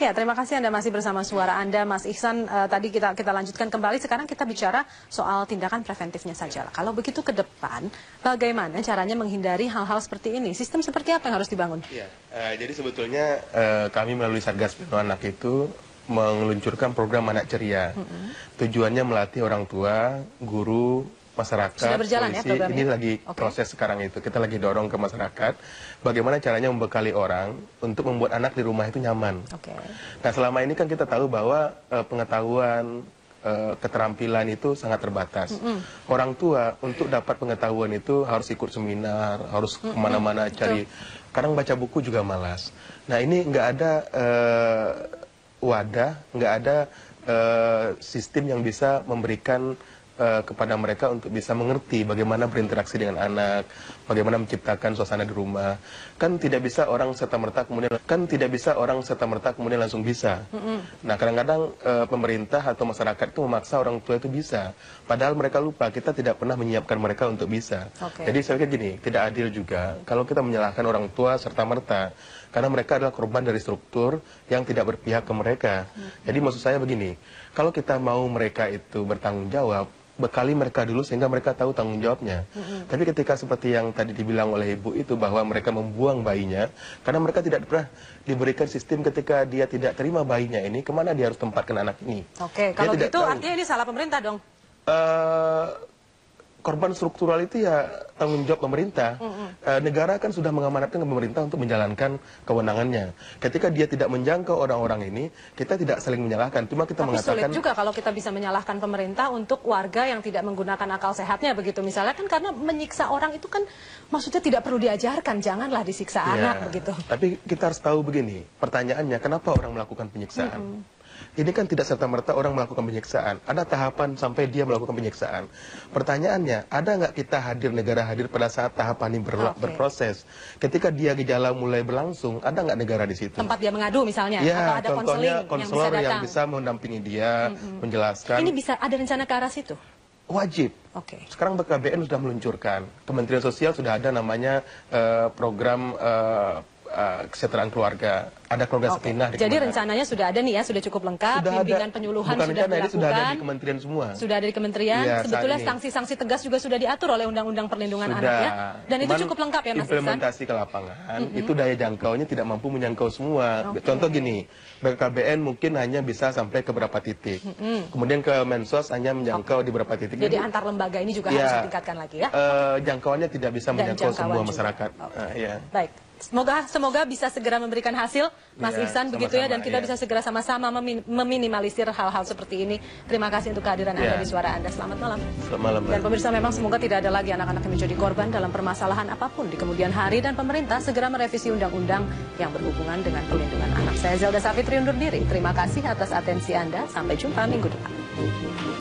Ya, terima kasih Anda masih bersama Suara Anda, Mas Ihsan. Tadi kita lanjutkan kembali. Sekarang kita bicara soal tindakan preventifnya saja. Kalau begitu ke depan, bagaimana caranya menghindari hal-hal seperti ini? Sistem seperti apa yang harus dibangun? Ya, jadi sebetulnya kami melalui Satgas Perlindungan Anak itu meluncurkan program Anak Ceria. Tujuannya melatih orang tua, guru, masyarakat, sudah berjalan polisi. Ya programnya? Ini lagi proses sekarang itu. Kita lagi dorong ke masyarakat bagaimana caranya membekali orang untuk membuat anak di rumah itu nyaman. Nah, selama ini kan kita tahu bahwa pengetahuan, keterampilan itu sangat terbatas. Orang tua untuk dapat pengetahuan itu harus ikut seminar, harus kemana-mana cari. Kadang baca buku juga malas. Nah, ini nggak ada wadah, nggak ada sistem yang bisa memberikan kepada mereka untuk bisa mengerti bagaimana berinteraksi dengan anak, bagaimana menciptakan suasana di rumah. Kan tidak bisa orang serta-merta kemudian langsung bisa. Nah, kadang-kadang pemerintah atau masyarakat itu memaksa orang tua itu bisa, padahal mereka lupa kita tidak pernah menyiapkan mereka untuk bisa. Jadi saya pikir gini, tidak adil juga kalau kita menyalahkan orang tua serta-merta, karena mereka adalah korban dari struktur yang tidak berpihak ke mereka. Jadi maksud saya begini, kalau kita mau mereka itu bertanggung jawab, bekali mereka dulu sehingga mereka tahu tanggung jawabnya. Tapi ketika seperti yang tadi dibilang oleh Ibu itu, bahwa mereka membuang bayinya karena mereka tidak pernah diberikan sistem ketika dia tidak terima bayinya ini, kemana dia harus tempatkan anak ini. Kalau gitu artinya ini salah pemerintah dong? Korban struktural itu ya tanggung jawab pemerintah. Negara kan sudah mengamanatkan ke pemerintah untuk menjalankan kewenangannya. Ketika dia tidak menjangkau orang-orang ini, kita tidak saling menyalahkan. Cuma kita mengatakan... Tapi sulit juga kalau kita bisa menyalahkan pemerintah untuk warga yang tidak menggunakan akal sehatnya begitu. Misalnya kan karena menyiksa orang itu kan maksudnya tidak perlu diajarkan. Janganlah disiksa anak begitu. Tapi kita harus tahu begini, pertanyaannya kenapa orang melakukan penyiksaan? Ini kan tidak serta-merta orang melakukan penyiksaan. Ada tahapan sampai dia melakukan penyiksaan. Pertanyaannya, ada nggak kita negara hadir pada saat tahapan ini berproses? Ketika dia gejala mulai berlangsung, ada nggak negara di situ? Tempat dia mengadu misalnya? Ya, atau ada contohnya konselor yang bisa mendampingi dia, menjelaskan. Ini bisa ada rencana ke arah situ? Wajib. Sekarang BKBN sudah meluncurkan. Kementerian Sosial sudah ada namanya program kesejahteraan keluarga, ada keluarga sakinah. Jadi rencananya sudah ada nih ya, sudah cukup lengkap, bimbingan penyuluhan sudah dilakukan. Ini sudah ada di kementerian semua. Sudah ada di kementerian, sebetulnya sanksi-sanksi tegas juga sudah diatur oleh Undang-Undang Perlindungan Anak ya. Dan itu cukup lengkap ya Mas Ihsan? Implementasi ke lapangan, itu daya jangkaunya tidak mampu menjangkau semua. Contoh gini, BKBN mungkin hanya bisa sampai ke beberapa titik. Kemudian ke Mensos hanya menjangkau di beberapa titik. Jadi antar lembaga ini juga harus ditingkatkan lagi ya? Jangkauannya tidak bisa menjangkau semua masyarakat. Baik. Semoga bisa segera memberikan hasil, Mas Ihsan, begitu ya, dan kita bisa segera sama-sama meminimalisir hal-hal seperti ini. Terima kasih untuk kehadiran Anda di Suara Anda. Selamat malam. Selamat malam. Dan pemirsa, memang semoga tidak ada lagi anak-anak yang menjadi korban dalam permasalahan apapun di kemudian hari, dan pemerintah segera merevisi undang-undang yang berhubungan dengan perlindungan anak. Saya Zelda Savitri undur diri. Terima kasih atas atensi Anda. Sampai jumpa minggu depan.